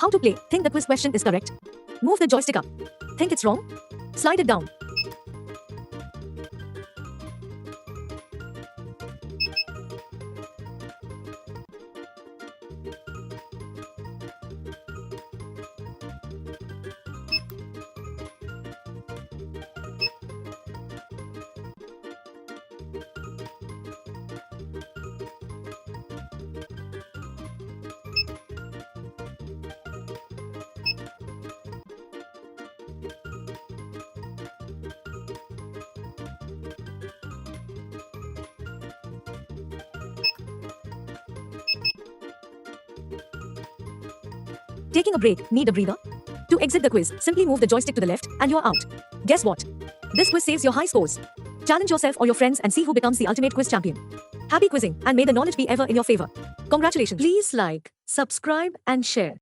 How to play? Think the quiz question is correct. Move the joystick up. Think it's wrong? Slide it down. Taking a break, need a breather? To exit the quiz, simply move the joystick to the left and you're out. Guess what? This quiz saves your high scores. Challenge yourself or your friends and see who becomes the ultimate quiz champion. Happy quizzing and may the knowledge be ever in your favor. Congratulations. Please like, subscribe and share.